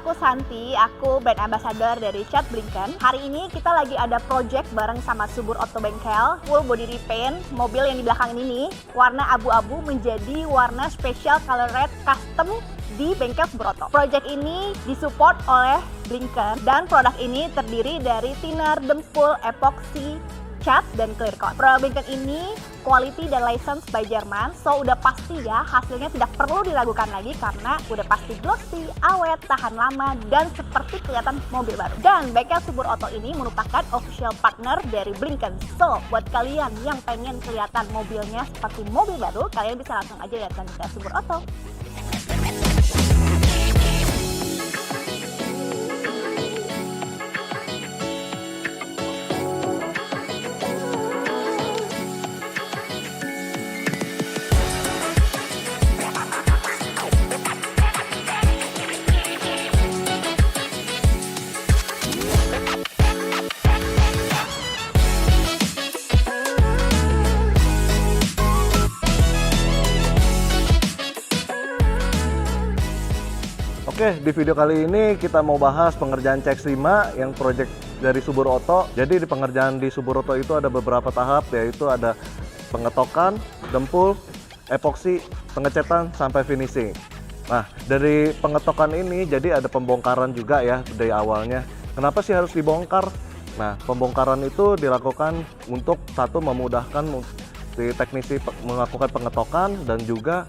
aku Santi, aku brand ambassador dari Cat Blinken. Hari ini kita lagi ada project bareng sama Subur Auto Bengkel, full body repaint. Mobil yang di belakang ini nih, warna abu-abu menjadi warna special color red custom di bengkel Subur Auto. Project ini disupport oleh Blinken dan produk ini terdiri dari thinner, dempul, epoxy, cat, dan clear coat. Produk Blinken ini quality dan license by Jerman, so udah pasti ya hasilnya tidak perlu diragukan lagi karena udah pasti glossy, awet, tahan lama, dan seperti kelihatan mobil baru. Dan bengkel Subur Auto ini merupakan official partner dari Blinken. So, buat kalian yang pengen kelihatan mobilnya seperti mobil baru, kalian bisa langsung aja datang ke Subur Auto. Oke, di video kali ini kita mau bahas pengerjaan CX-5 yang project dari Subur Auto. Jadi di pengerjaan di Subur Auto itu ada beberapa tahap, yaitu ada pengetokan, dempul, epoksi, pengecetan, sampai finishing. Nah, dari pengetokan ini jadi ada pembongkaran juga ya dari awalnya. Kenapa sih harus dibongkar? Nah, pembongkaran itu dilakukan untuk satu memudahkan si teknisi melakukan pengetokan dan juga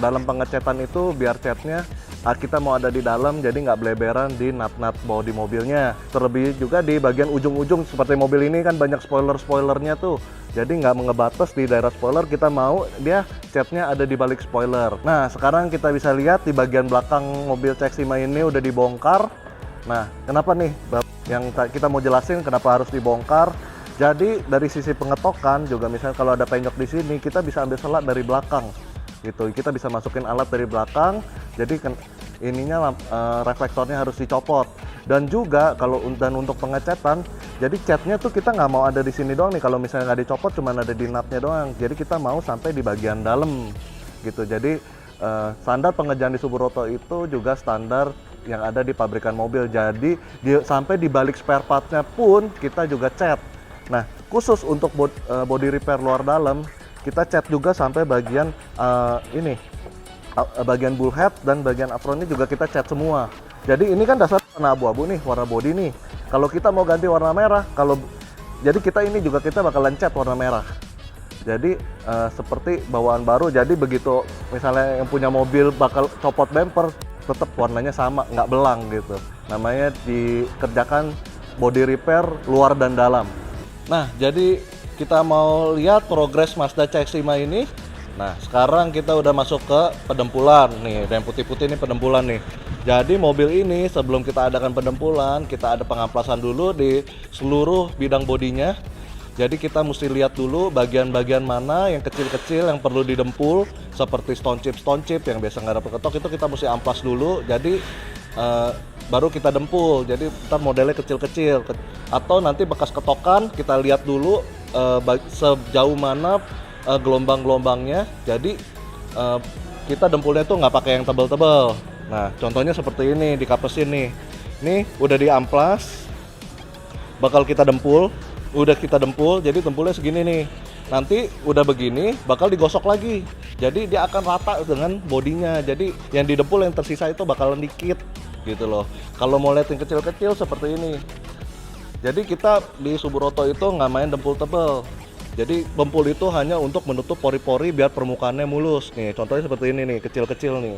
dalam pengecetan itu biar catnya kita mau ada di dalam jadi nggak beleberan di nut-nut bodi mobilnya. Terlebih juga di bagian ujung-ujung seperti mobil ini kan banyak spoiler-spoilernya tuh. Jadi nggak mengebatas di daerah spoiler, kita mau dia catnya ada di balik spoiler. Nah, sekarang kita bisa lihat di bagian belakang mobil CX-5 ini udah dibongkar. Nah, kenapa nih yang kita mau jelasin kenapa harus dibongkar? Jadi dari sisi pengetokan juga misalnya kalau ada penyok di sini kita bisa ambil selat dari belakang. Gitu, kita bisa masukin alat dari belakang, jadi ininya reflektornya harus dicopot. Dan juga kalau untuk pengecetan, jadi catnya tuh kita nggak mau ada di sini doang nih, kalau misalnya nggak dicopot cuma ada di nutnya doang, jadi kita mau sampai di bagian dalam gitu. Jadi standar pengerjaan di Subur Auto itu juga standar yang ada di pabrikan mobil, jadi sampai di balik spare partnya pun kita juga cat. Nah, khusus untuk body repair luar dalam kita cat juga sampai bagian bagian bullhead dan bagian apronnya juga kita cat semua. Jadi ini kan dasar warna abu-abu nih, warna body nih. Kalau kita mau ganti warna merah, jadi kita ini juga kita bakalan cat warna merah. Jadi seperti bawaan baru. Jadi begitu misalnya yang punya mobil bakal copot bumper, tetap warnanya sama, nggak belang gitu. Namanya dikerjakan body repair luar dan dalam. Nah, jadi kita mau lihat progres Mazda CX-5 ini. Nah, sekarang kita udah masuk ke pedempulan nih, yang putih-putih ini pedempulan nih. Jadi mobil ini sebelum kita adakan pedempulan, kita ada pengamplasan dulu di seluruh bidang bodinya. Jadi kita mesti lihat dulu bagian-bagian mana yang kecil-kecil yang perlu didempul, seperti stone chip yang biasa nggak ada ketok, itu kita mesti amplas dulu. Jadi baru kita dempul. Jadi ntar modelnya kecil-kecil, atau nanti bekas ketokan kita lihat dulu sejauh mana gelombang-gelombangnya. Jadi kita dempulnya tuh nggak pakai yang tebal-tebal. Nah, contohnya seperti ini, dikapesin nih. Ini udah diamplas, bakal kita dempul. Udah kita dempul, jadi dempulnya segini nih. Nanti udah begini, bakal digosok lagi. Jadi dia akan rata dengan bodinya. Jadi yang didempul yang tersisa itu bakalan dikit gitu loh. Kalau mau lihat yang kecil-kecil seperti ini. Jadi kita di Subur Auto itu nggak main dempul tebal. Jadi dempul itu hanya untuk menutup pori-pori biar permukaannya mulus. Nih, contohnya seperti ini nih, kecil-kecil nih.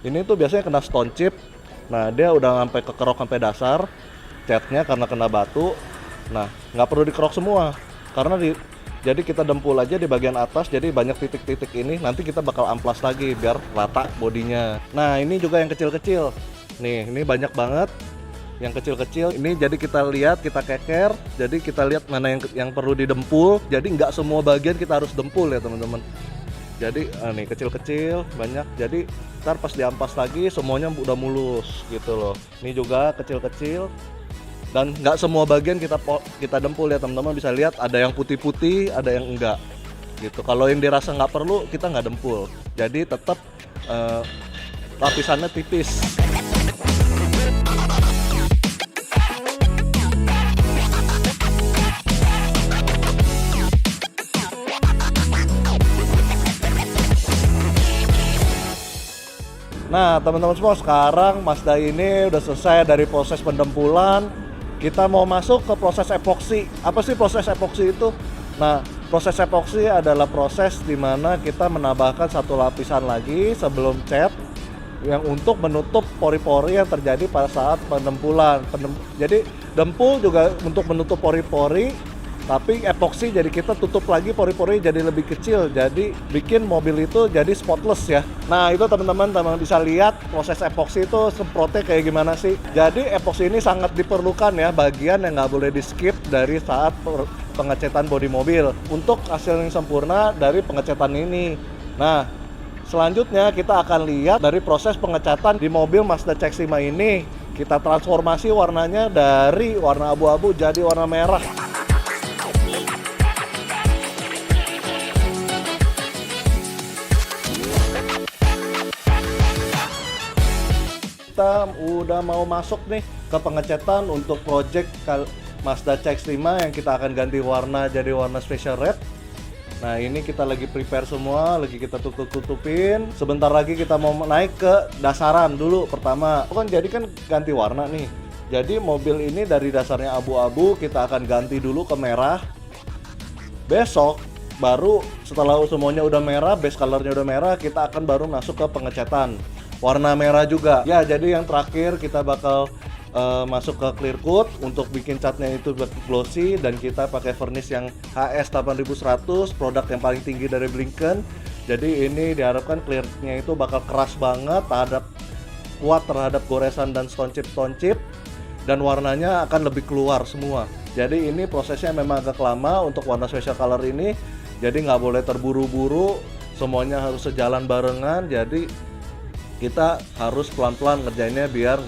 Ini tuh biasanya kena stone chip. Nah, dia udah sampai kekerok sampai dasar. Catnya karena kena batu. Nah, nggak perlu dikerok semua. Karena jadi kita dempul aja di bagian atas, jadi banyak titik-titik ini. Nanti kita bakal amplas lagi biar rata bodinya. Nah, ini juga yang kecil-kecil. Nih, ini banyak banget. Yang kecil-kecil ini jadi kita lihat, kita keker, jadi kita lihat mana yang perlu didempul. Jadi nggak semua bagian kita harus dempul ya teman-teman. Jadi nih kecil-kecil banyak, jadi ntar pas diampas lagi semuanya udah mulus gitu loh. Ini juga kecil-kecil dan nggak semua bagian kita dempul ya teman-teman. Bisa lihat ada yang putih-putih, ada yang enggak gitu. Kalau yang dirasa nggak perlu kita nggak dempul, jadi tetap lapisannya tipis. Nah, teman-teman semua, sekarang Mazda ini udah selesai dari proses pendempulan. Kita mau masuk ke proses epoksi. Apa sih proses epoksi itu? Nah, proses epoksi adalah proses di mana kita menambahkan satu lapisan lagi sebelum cat yang untuk menutup pori-pori yang terjadi pada saat pendempulan. Jadi, dempul juga untuk menutup pori-pori, tapi epoksi jadi kita tutup lagi pori-pori jadi lebih kecil, jadi bikin mobil itu jadi spotless ya. Nah itu teman-teman bisa lihat proses epoksi itu semprotnya kayak gimana sih. Jadi epoksi ini sangat diperlukan ya, bagian yang nggak boleh di skip dari saat pengecetan bodi mobil untuk hasil yang sempurna dari pengecetan ini. Nah selanjutnya kita akan lihat dari proses pengecatan di mobil Mazda CX-5 ini. Kita transformasi warnanya dari warna abu-abu jadi warna merah. Kita udah mau masuk nih ke pengecetan untuk project Mazda CX-5 yang kita akan ganti warna jadi warna special red. Nah ini kita lagi prepare semua, lagi kita tutupin. Sebentar lagi kita mau naik ke dasaran dulu pertama. Jadi kan ganti warna nih. Jadi mobil ini dari dasarnya abu-abu kita akan ganti dulu ke merah. Besok baru setelah semuanya udah merah, base colornya udah merah, kita akan baru masuk ke pengecatan warna merah juga. Ya jadi yang terakhir kita bakal masuk ke clear coat untuk bikin catnya itu glossy, dan kita pakai varnish yang HS 8100, produk yang paling tinggi dari Blinken. Jadi ini diharapkan clearnya itu bakal keras banget, kuat terhadap goresan dan stone chip, dan warnanya akan lebih keluar semua. Jadi ini prosesnya memang agak lama untuk warna special color ini, jadi nggak boleh terburu-buru, semuanya harus sejalan barengan. Jadi kita harus pelan-pelan ngerjainnya biar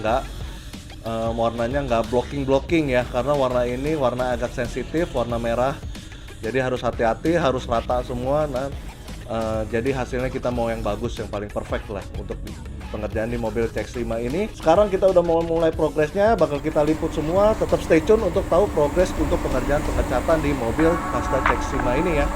warnanya nggak blocking ya, karena warna ini warna agak sensitif, warna merah. Jadi harus hati-hati, harus rata semua. Nah, jadi hasilnya kita mau yang bagus, yang paling perfect lah untuk pengerjaan di mobil CX-5 ini. Sekarang kita udah mau mulai progresnya, bakal kita liput semua. Tetap stay tune untuk tahu progres untuk pengerjaan pengecatan di mobil Mazda CX-5 ini ya.